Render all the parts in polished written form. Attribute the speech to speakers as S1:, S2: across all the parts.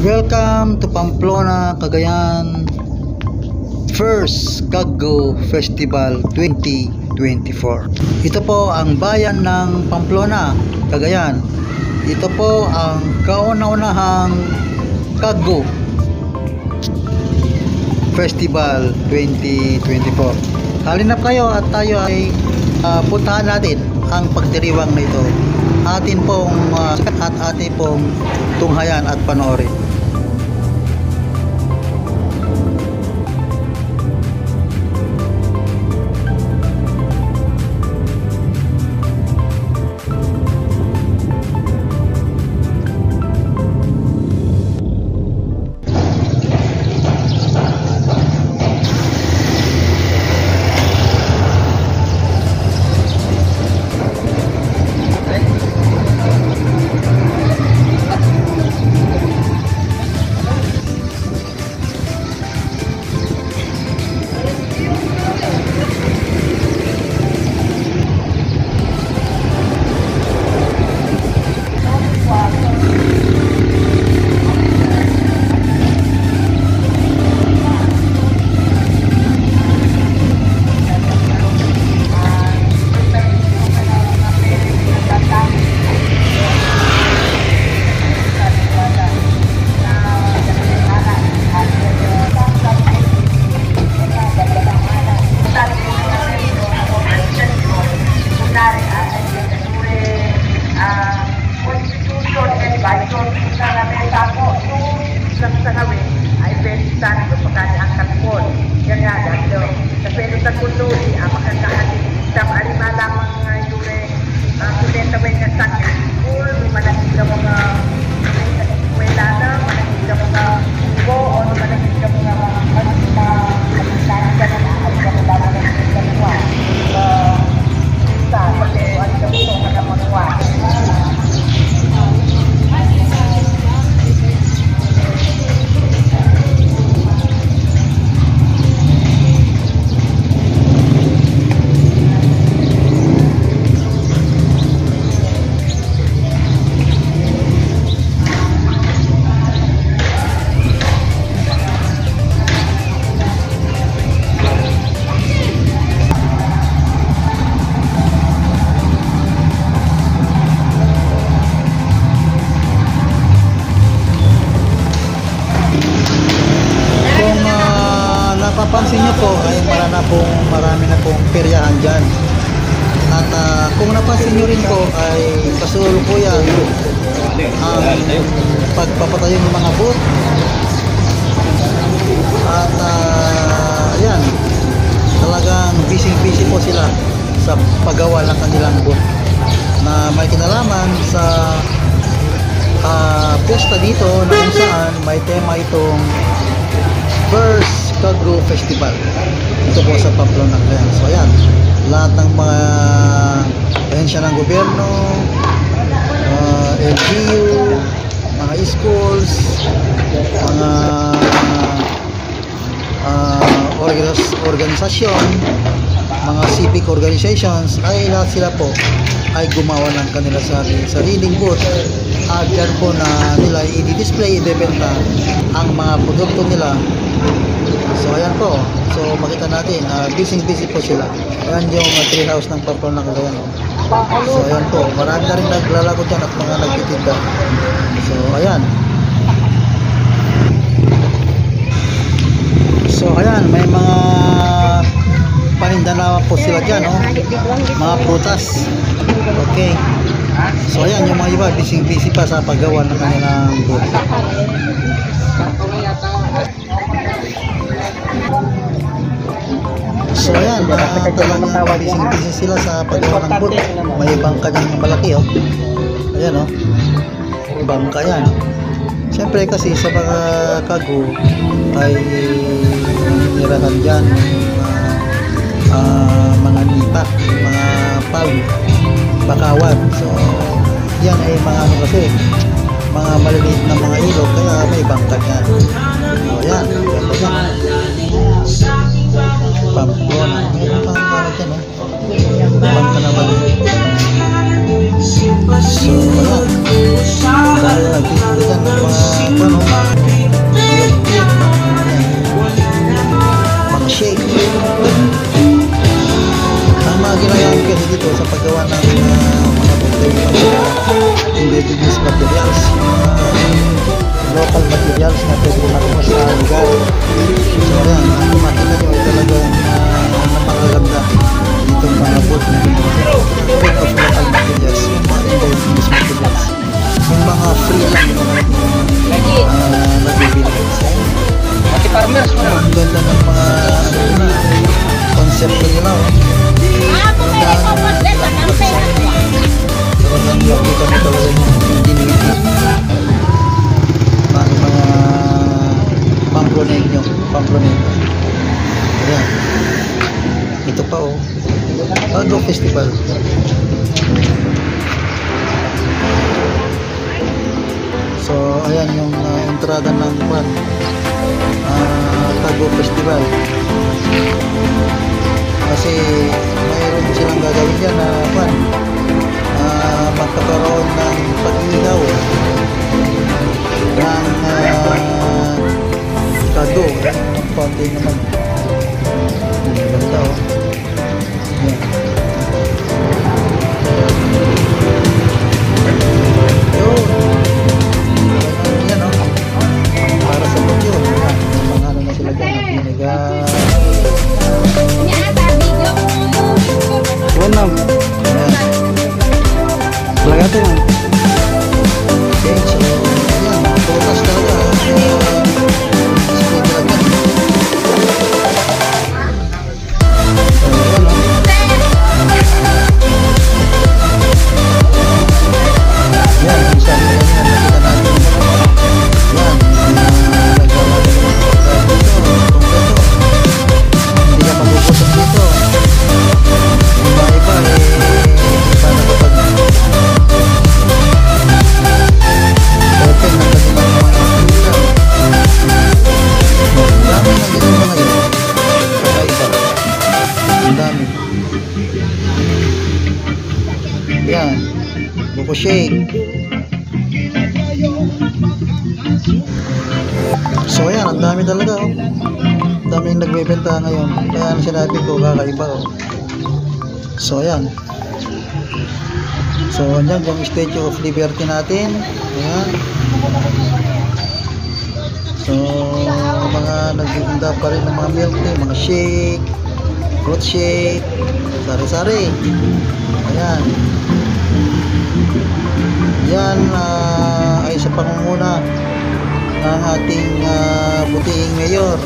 S1: Welcome to Pamplona, Cagayan, First Cargo Festival 2024. Ito po ang bayan ng Pamplona, Cagayan. Ito po ang kauna-unahang Cargo Festival 2024. Halina kayo at tayo ay puntahan natin ang pagdiriwang na ito. Atin pong tunghayan at panoorin. Napapansin nyo po ay marami na pong peryahan dyan. At kung napansin nyo rin po ay kasalukuyan ang pagpapatayo ng mga booth. At ayan, talagang busy po sila sa paggawa ng kanilang booth na may kinalaman sa piyesta dito na kung saan may tema itong First Cargo Festival. Ito po sa Pamplona. So ayan, lahat ng mga ahensya ng gobyerno, LGU, mga schools, mga organisasyon, mga civic organizations, ay lahat sila po ay gumawa ng kanila sariling booth. At dyan po na nila i-display, i-bebenta ang mga produkto nila. So ayan po, so makita natin, busy po sila. Ayan yung tree house ng Pamplona, Cagayan. So ayan po, marami na rin naglalago dyan at mga nagtitinda. So ayan. So ayan, may mga paninda na po sila dyan, oh. Mga prutas. Okay. So ayan, yung mga iba busy pa sa paggawa ng kanilang booth. So ayan, talagang busy sila sa paggawa ng booth. May bangka dyan malaki, oh. Ayan, oh, bangka yan. Siyempre kasi sa mga cargo ay nirahan dyan mga nipa, mga palm, bakawan. So yan ay mga ano kasi, mga maliliit na mga ilog, kaya may bangka yan. So yan, Pamplona. Mayroon pang bangka dyan, oh. Bangka na maliit. So ayan, dahil nagtitinda dyan ng mga ano, indigenous materials, local materials na pwede makuha sa lugar. So ayan, kung makita nyo ay talagang napakaganda itong mga boat na made of local materials, yung mga indigenous materials, yung mga free lang nabibili.
S2: Pati farmers mo na.
S1: Ang ganda ng mga concept nila. Talagang nakita mo talaga yung diniti ng mga Pamploneño. Ayan, ito pa oh, Tago Festival. So ayan yung entrada ng Tago Festival, kasi mayroon silang gagawin dyan na magkakaroon ng pag-ilaw ng Tago. Konti naman ganda oh. Yan oh, para sa pagyo mga ano na sila dyan, vinegar. Bueno, lagate lang. Okay, so yan, tutas talaga. Display talaga. So yan o. Yan, isa na yan, nakita natin. Yan, naglalagay dito, kompleto. Hindi ka magugutom dito. Iba-iba iba na kapag open na kasi mga aktividad. Ang dami ng ganun mga yun. Iba-iba. Ang dami. Yan. Buko shake. So yan, ang dami talaga oh. Ang dami yung nagbebenta ngayon. Kaya sinabi ko, kakaiba oh. So ayan. So andyan yung Statue of Liberty natin. Ayan. So mga nagtitinda pa rin ng mga milk tea, mga shake, fruit shake, sari-sari. Ayan. Yan ay sa pangunguna ng ating butihing mayor,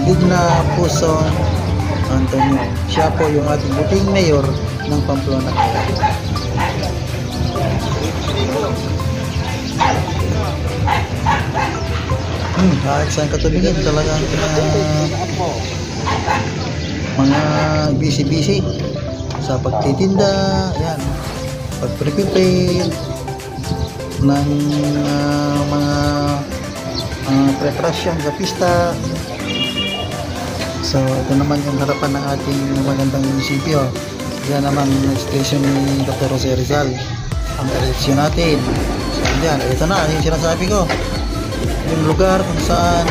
S1: Digna Puson Antonio. Siya po yung ating buting mayor ng Pamplona. Kahit saan ka tumingin talagang mga busy sa pagtitinda, yan, pag-prepare ng mga preparasyon sa pista. So ito naman yung harapan ng ating magandang munisipyo. Yan naman yung station ni Dr. Jose Rizal, ang eleksyon natin. So yan, ito na yung sinasabi ko, yung lugar kung saan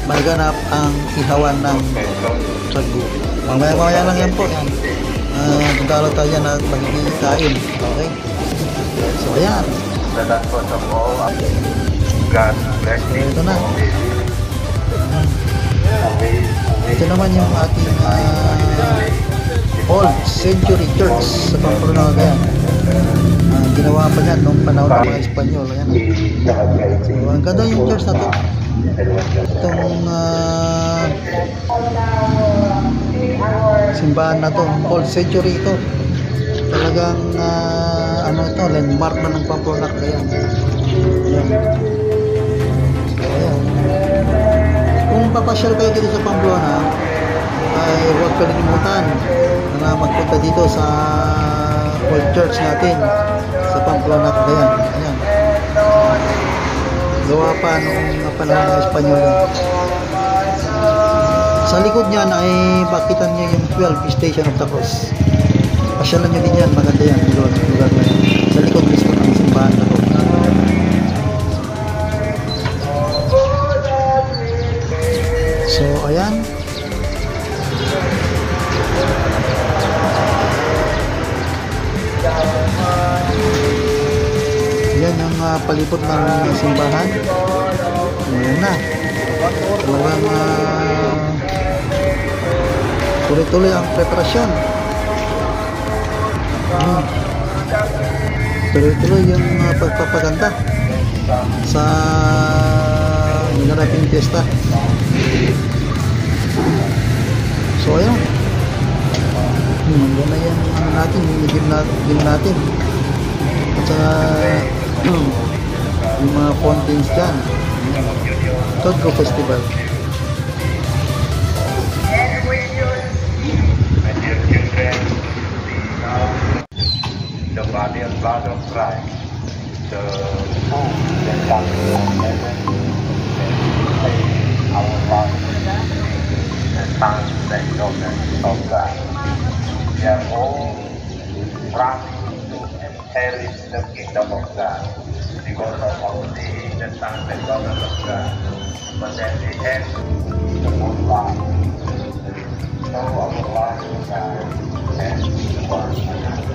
S1: maganap ang ihawan ng Tago. Mamaya lang yan po yan. Magdalo tayo yan at magiging. Okay, so ayan. So ito na. Ito naman yung ating Old Century Church sa Pamplona. Ginawa pa yan noong panahon ng mga Espanyol. Ayan. So ang ganda yung church na to. Itong simbahan na to, Old Century ito. Talagang ano ito, landmark na ng Pamplona. Ayan. Ayan. Kung papasyal kayo dito sa Pamplona, ay huwag kalimutan na magpunta dito sa Old Church natin sa Pamplona, Cagayan. Ayan. Gawa pa nung panahon ng Espanyol. Sa likod niyan ay makitan niyo yung 12 Station of the Cross. Pasyalan niyo din yan, maganda yan, lugar na yan. Sa likod mismo ng simbahan na to. So ayan. Ayan yung palipot ng simbahan. Ayan na. Talagang tuloy-tuloy ang preparasyon. Tuloy-tuloy yung pagpapaganda sa minaraping fiesta. So ayan. Ganda yung ano natin, yung natin. At saka yung mga fountains dyan. Todco Festival.
S3: The body and blood of Christ, the food that comes from heaven, and our lives, and times that government of God. We are all promised to inherit the kingdom of God because of our seeing the sons and daughters of God. But then we have the good life. So our life is God and one another.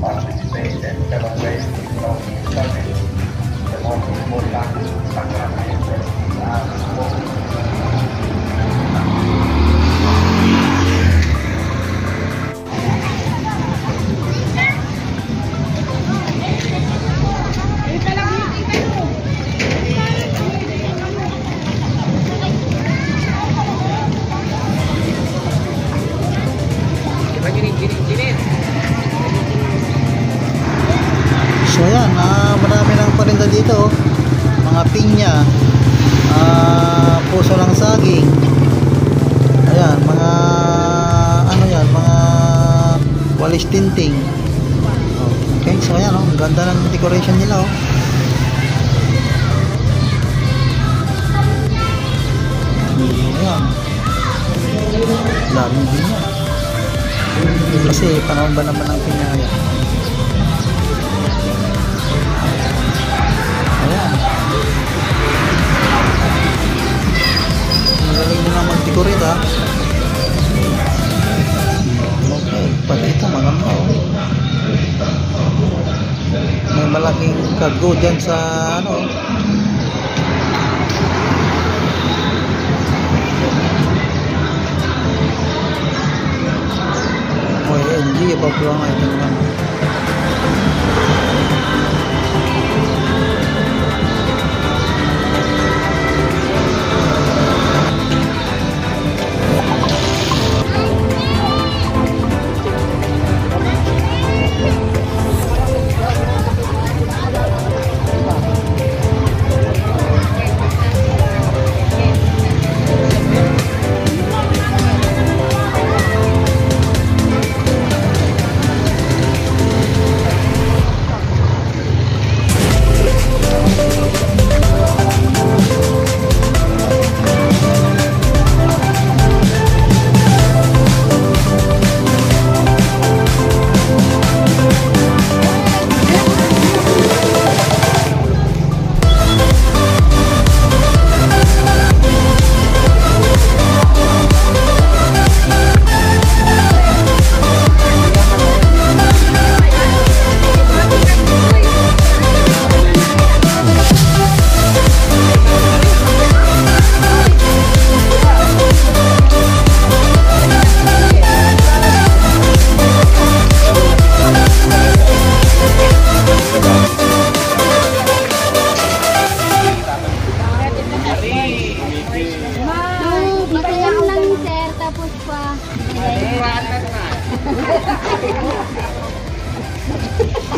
S3: Participate and celebrate with service. The most important sacrament that we are
S1: So ayan, marami ng parinda dito. Mga pinya, puso ng saging. Ayan, mga ano yan, mga walis tinting. Okay, so ayan, ang ganda ng decoration nila. Ayan, daming pinya. Kasi panahon ba naman ng pinya? Ayan. Magaling nila mag-decorate ha. Okay, pati ito maganda may malaking cargo dyan sa ano. Hindi pa po nga ito naman.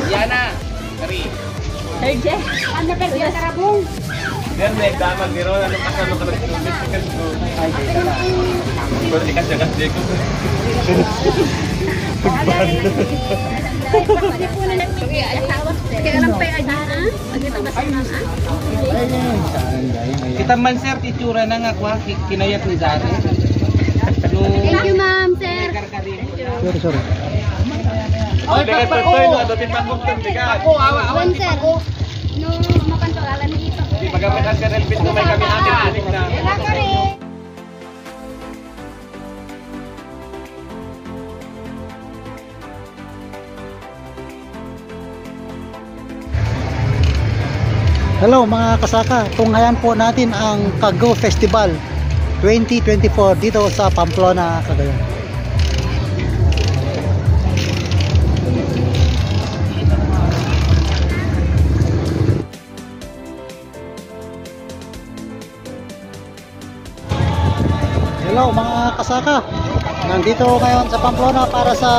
S2: Yana, kari.
S4: Herje, ano ka siya karabong?
S2: Biar nagdamag ni Ron, ano kasano ka nag-tulis ka ko. Ay, kaya na. Pero di ka jagas di ko. Kita man sir, itsura na nga kwa, kinayat ni Zari.
S4: Thank you ma'am, sir.
S1: Sorry.
S2: Oh, dekat toy no, adotin pangkong tiga. Ako
S4: Awan sir. No, mapantolalan ni ito.
S2: Di pagkakas ka relbit na may kami atin tulik na.
S1: Hello mga kasaka, tunghayan po natin ang Kago Festival 2024 dito sa Pamplona, Cagayan. Hello mga kasaka, nandito ngayon sa Pamplona para sa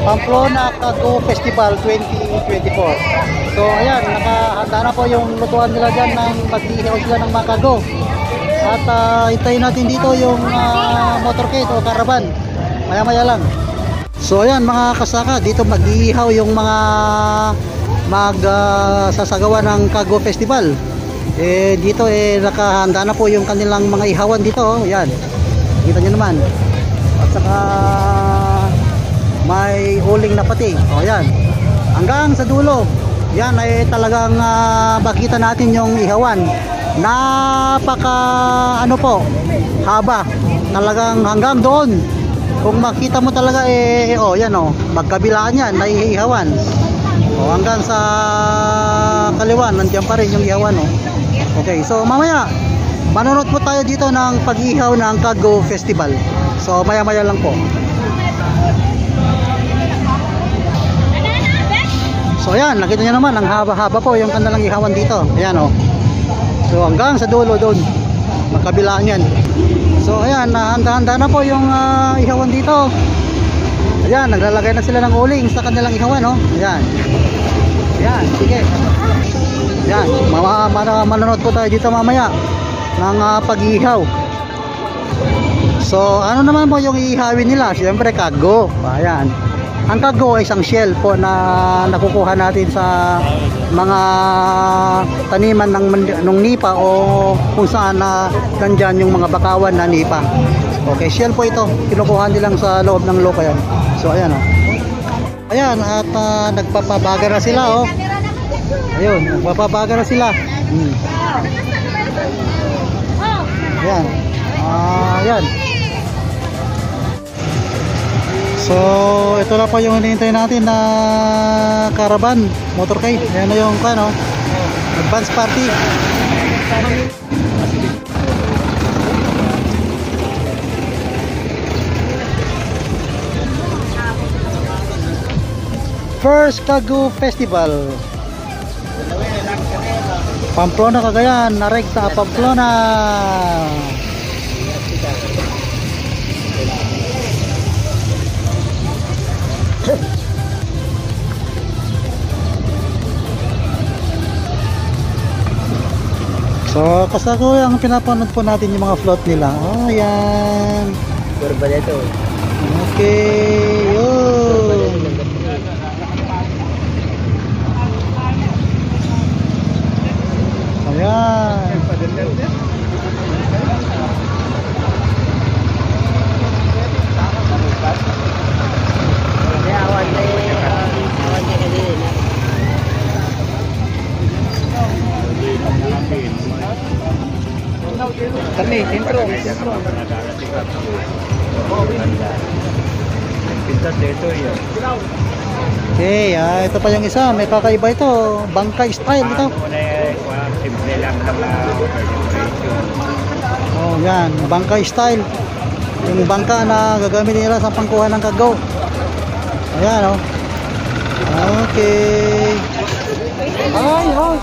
S1: Pamplona Kago Festival 2024. So ayan, nakahanda na po yung lutuan nila dyan ng mag-ihaw sila ng mga kago. At hintayin natin dito yung motorcade o caravan. Maya maya lang. So ayan mga kasaka, dito mag-ihaw yung mga sasagawa ng Kago Festival. Dito nakahanda na po yung kanilang mga ihawan dito. Ayan, kita nyo naman. At saka may uling na pati. O yan, hanggang sa dulo. Yan ay talagang makita natin yung ihawan. Napaka ano po, haba. Talagang hanggang doon. Kung makita mo talaga oh yan oh, magkabilaan yan, may ihawan. O hanggang sa kaliwan, nandiyan pa rin yung ihawan oh. Okay, so mamaya manonood po tayo dito ng pag-ihaw ng Kago Festival. So maya maya lang po. So ayan, nakita nyo naman, ang haba-haba po yung kanilang ihawan dito. Ayan o. So hanggang sa dulo doon, magkabilaan yan. So ayan, handa-handa na po yung ihawan dito. Ayan, naglalagay na sila ng uling sa kanilang ihawan o. Ayan. Ayan, sige. Ayan, manonood po tayo dito mamaya ng pag-ihaw. So ano naman po yung ihawin nila? Siyempre kago. Ayan. Ang kago ay isang shell po na nakukuha natin sa mga taniman ng nipa o kung saan na nandyan yung mga bakawan na nipa. Okay, shell po ito. Kinukuha nilang sa loob ng lupa yan. So ayan o. Ayan, at nagpapabaga na sila o. Ayun, nagpapabaga na sila. Ayan. Ayan. So ito na po yung hinihintay natin na caravan, motorcade. Ayan na yung advance party. First Kago Festival Pamplona, Cagayan, narekta Pamplona. So, kasako ang pinapanood po natin yung mga float nila. Oh, yan.
S2: Barbareto.
S1: Okay, yun. Ayan.
S2: Kami, sentro. Pintas dito yun.
S1: Okay, ito pa yung isa. May kakaiba ito. Bangka style ito.
S2: Simple lang na
S1: Oh, yan. Bangka style. Yung bangka na gagamitin nila sa pangkuha ng kago. Ayan, oh. Okay. Ay, oh.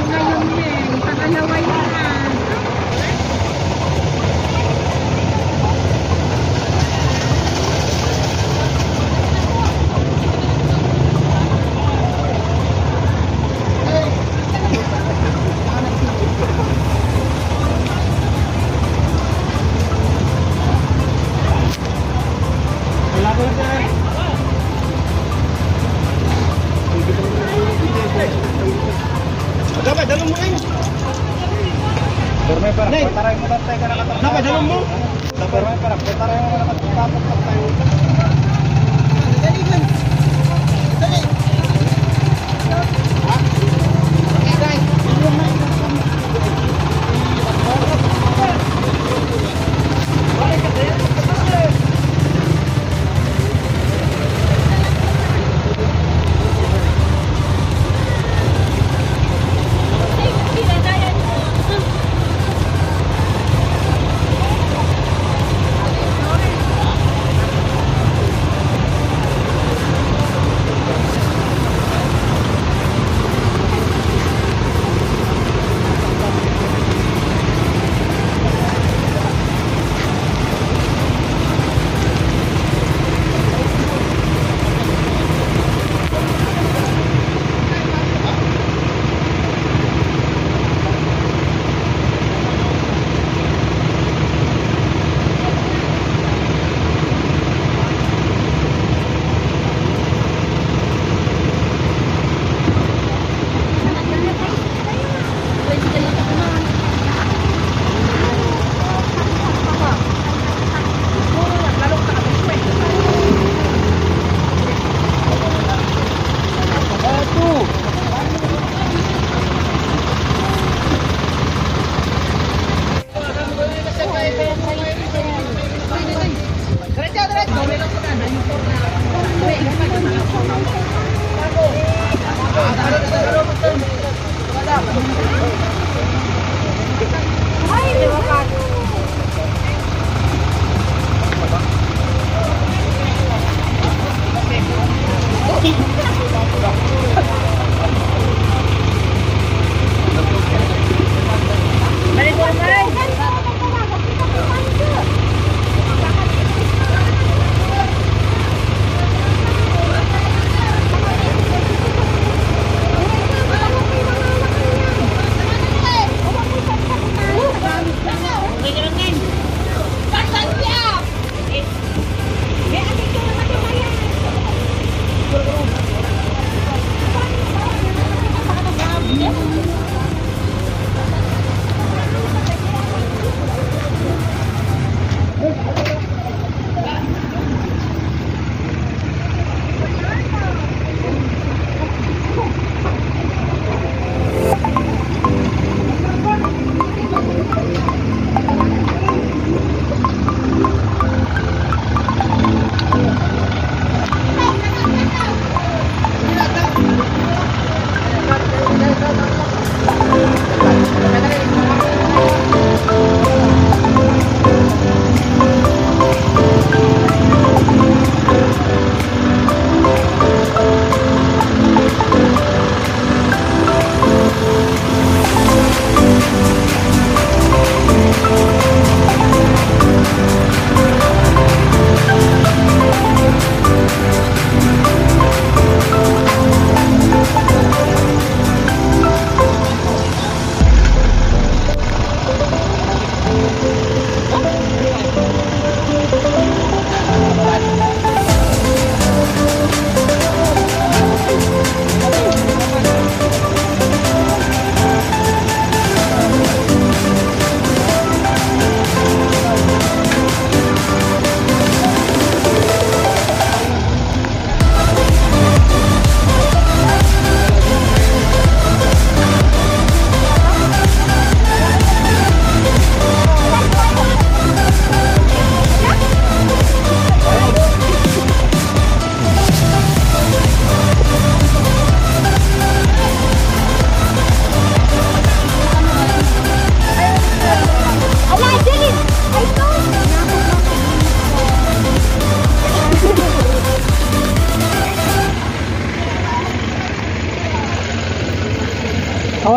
S4: ngayon din. Pakalaway na.
S2: Dapat dalom mo eh. Permay para pataray mo tatay ka nakatapos. Dapat dalom mo. Permay para pataray mo nakatapos tayo.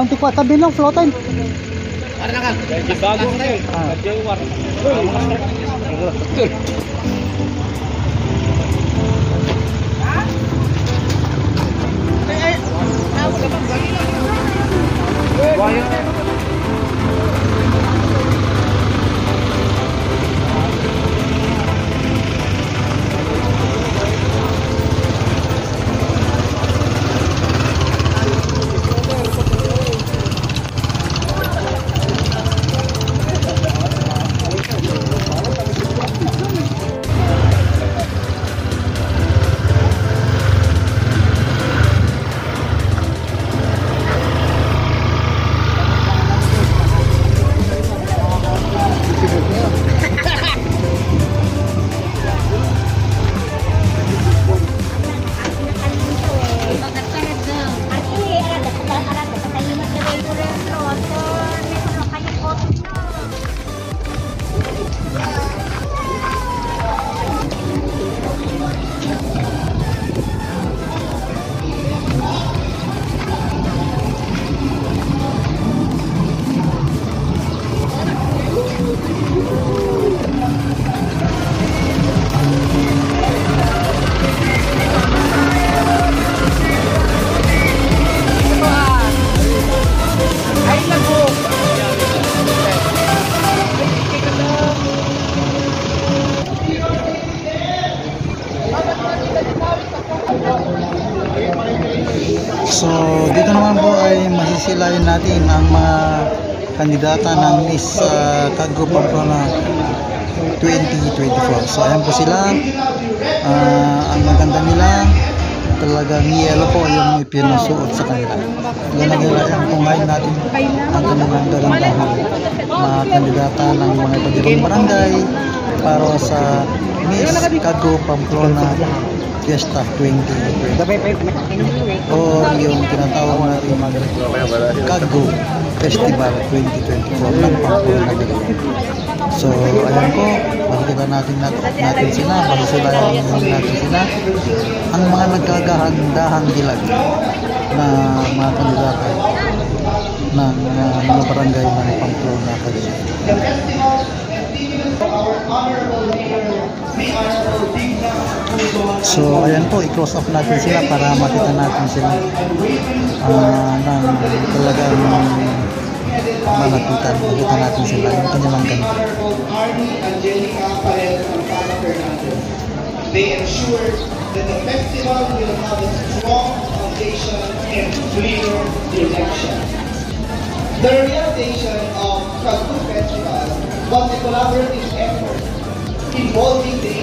S1: 24, tabi lang, floating.
S2: Medyo bago na yun. Januar.
S1: So, dito naman po ay masisilayan natin ang mga kandidata ng Miss Cargo Pamplona 2024. So, ayan po sila. Ang maganda nila, talagang yellow po yung ipinasuot sa kanila. Ganun nila ang tunghayin natin ang kanilang gagandahan. Mga kandidata ng mga iba't barangay para sa Miss Cargo Pamplona Fiesta 2020 o yung tinatawag natin Cargo Festival 2024 ng Pamplona. So ayan po, makikita natin sila, masisilayan natin sila ang mga nagkagahandahang dilag na mga kandidata ng mga barangay ng Pamplona. So ayan po, i-close up natin sila para makita natin sila ng talagang malapitan. Makita natin sila yung kanilang ganda.
S5: They ensure that the festival will have a strong foundation and clear direction. The realization of Cargo Festival was a collaborative effort involving the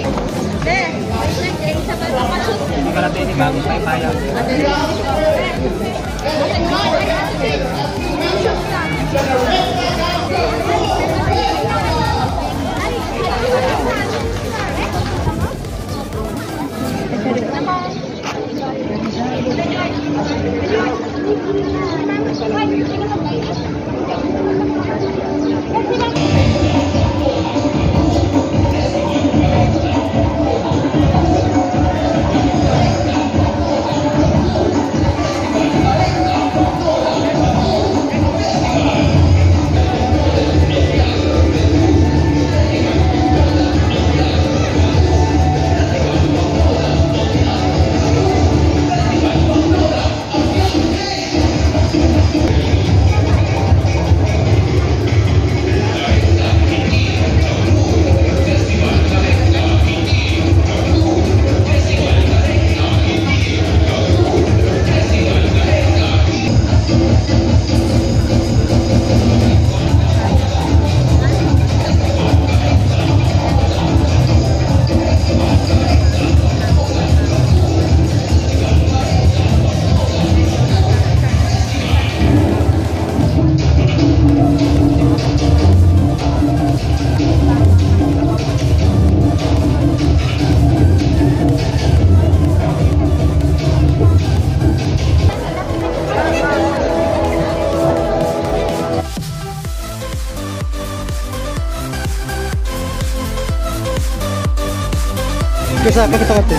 S1: Bisa kita kata.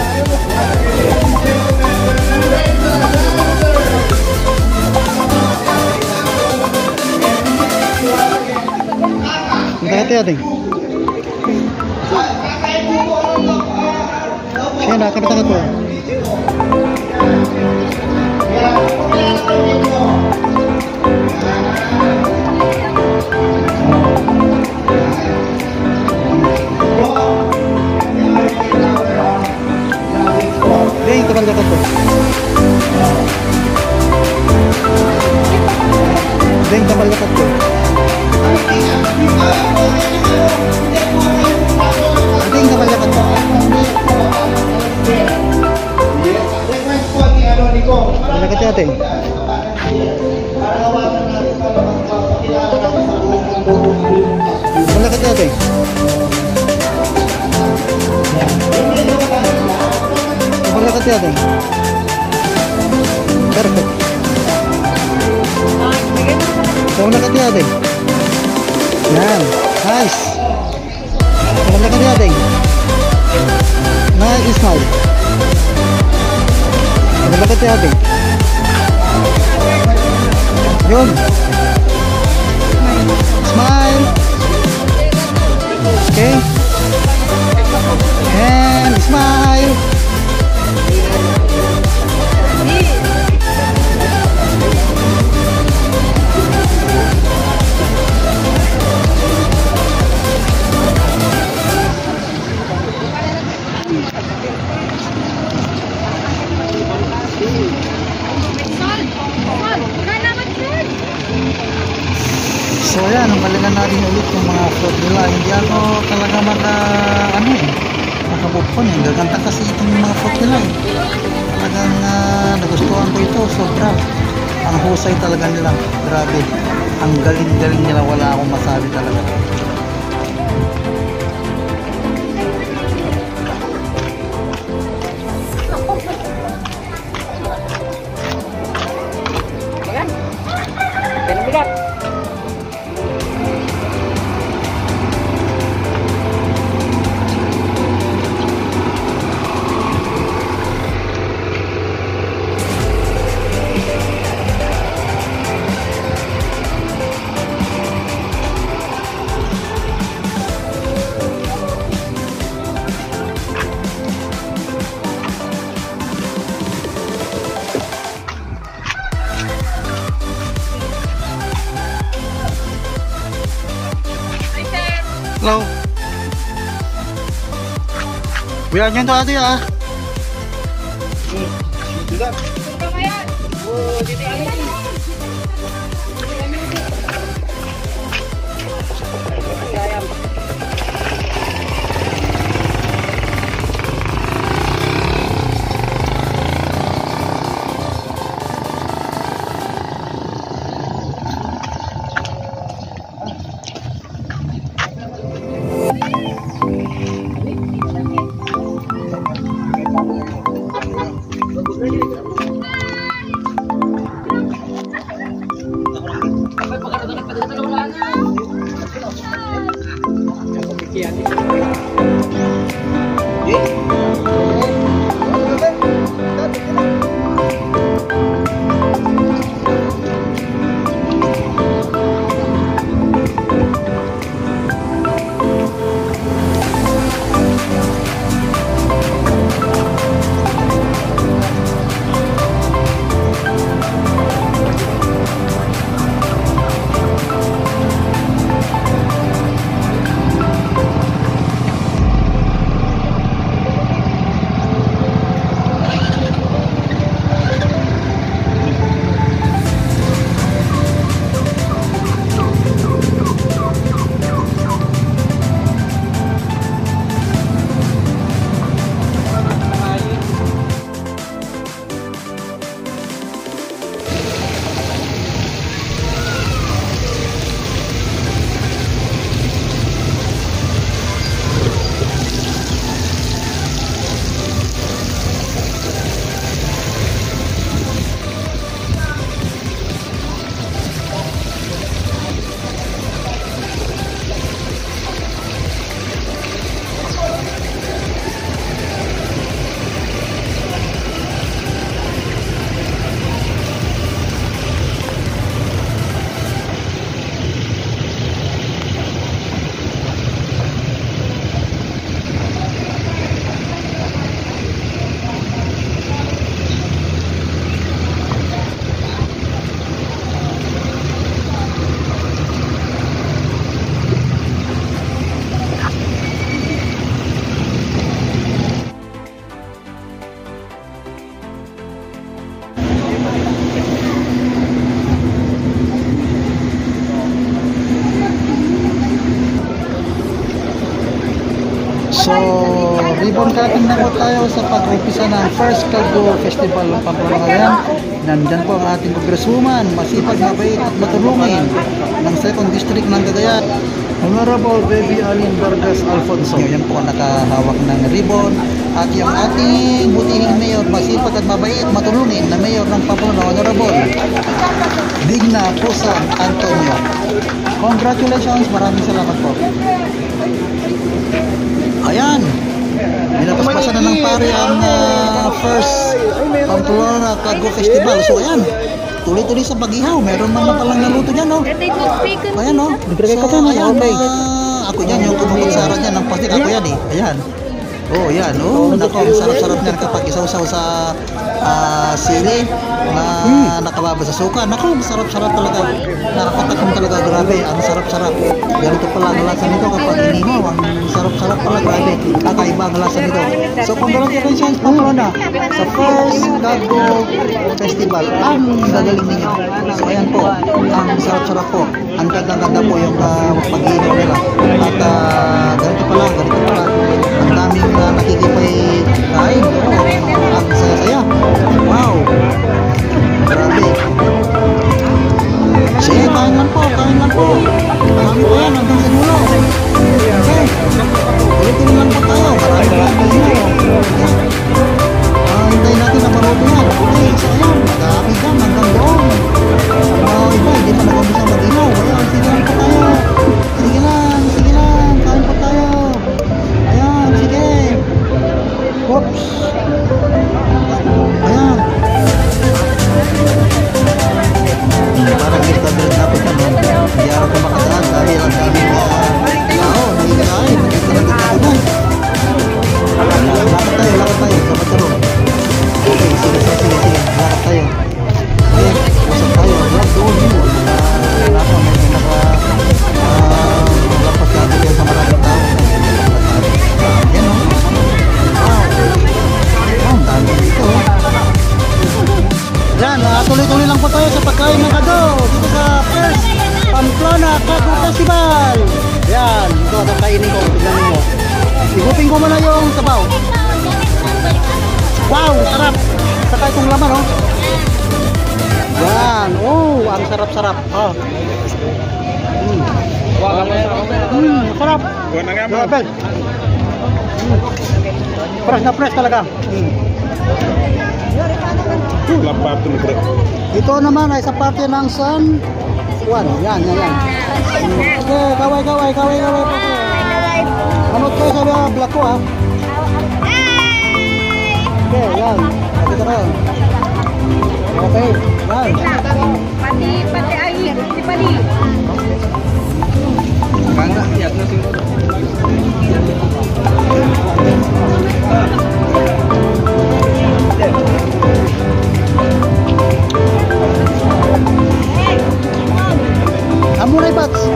S1: Nakati ating. Siya na, kapit ko. Ding, kapal dekat ko. Ding, kapal dekat ko. Ding, kapal dekat ko. Dekat natin. Dekat natin. Dekat natin. Perfect. Dekat natin. Yan. Nice. Dekat natin. Nice smile. Dekat natin. Yun. Smile. Okay. And smile. So yan, balikan natin ulit yung mga float nila. Hindi ako talaga makabukon eh. Gaganda kasi itong mga float nila eh. Talagang nagustuhan ko ito, sobra. Ang husay talaga nila, grabe. Ang galing-galing nila, wala akong masabi talaga. Hello. Biar nyo ito ate ah. So, ribbon cutting na po tayo sa pag-umpisa ng first Kago Festival ng Pamplona ngayon. Nandyan po ang ating congresswoman, masipag, mabait at matulungin ng 2nd District ng Cagayan, Honorable Baby Alin Vargas Alfonso. Yan po ang nakahawak ng ribbon. At yung ating butihing mayor, masipag at mabait, matulungin na mayor ng Pamplona, Honorable Digna Pusan Antonio. Congratulations, maraming salamat po. Ayan, nilapaspasan na ng pare ang first Pamplona Kago Festival. So ayan, tuloy-tuloy sa pag-ihaw. Meron man na palang naluto dyan, no? Ayan, no? So ayan, ako dyan, yung kumukutsara dyan ng pastik, ako yan eh. Ayan. Oh, yan. Oh, nako, sarap-sarap niyan kapag isaw-saw sa sili na nakababa sa suka. Nako, sarap-sarap talaga. Nakakatakam talaga, grabe. Ang sarap-sarap. Ganito pala ang lasa nito kapag inihaw. Ang sarap-sarap pala, grabe. Kakaiba ang lasa nito. So, congratulations, Pamplona, sa first Kago Festival. Ang gagaling ninyo. So, ayan po. Ang sarap-sarap po. Ang ganda-ganda po yung pag-ihaw nila. At ganito pala. Ang daming nakikipay kain. Ang saya-saya. Wow! Grabe. Sige, kain lang po. Marami po yan hanggang sa dulo. Okay. Tuloy-tuloy lang po tayo. Marami po yan kayo. Hintayin natin na maroto yan. Okay, so ayan. Marami dyan hanggang doon. Iba, hindi pa nag-umpisa mag-ilaw. Ayan, sige lang po tayo. Sige lang. Kain po tayo. Ayan, sige. Oops. Ayan. Parang gilid-gilid natin kami. Hindi ako kumakadaan dahil ang daming tao, nagkakain. Nagkakain. Lakad tayo. Sabat ka ron. Okay, sige. Lakad tayo. Ayan, usap tayo. Lakad doon yun. Nako, medyo nakalampas natin yan sa maraming tao. Ayan, no? Wow, dami dito. Yan, tuloy-tuloy lang po tayo sa pagkain ng Kado dito sa first Pamplona Kago Festival. Yan, ito ang kainin ko. Tignan mo. Igupin ko muna yung sabaw. Wow, sarap. Saka itong laman, oh. Yan, oh, ang sarap-sarap. Oh. Sarap. Grabe. Fresh na fresh talaga. Ito naman ay sa parte ng San Juan. Yan. Okay, kaway po. Manot kayo sa vlog ko, ha. Okay, yan. Pakita kayo. Okay, yan.
S4: Pati ay, di pali.
S2: Kanga, yak na siguro.
S1: Amunay, Pats.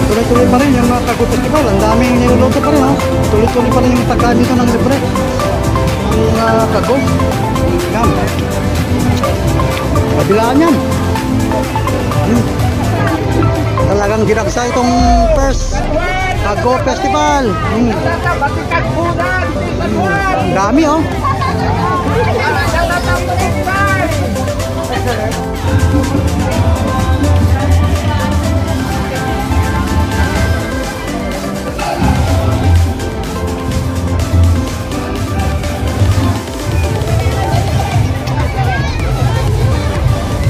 S1: Tuloy-tuloy pa rin yung mga Kago Festival. Ang daming niluluto pa rin, ha. Tuloy-tuloy pa rin yung pagkain dito ng libre. Ang Kago. Yan. Kabilaan yan. Talagang ginagsa itong first Kago Festival. Ang dami, oh.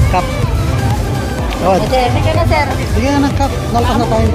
S1: Kap. Oh.
S4: Sige na, sir.
S1: Sige na, Kap. Nalpas na tayo.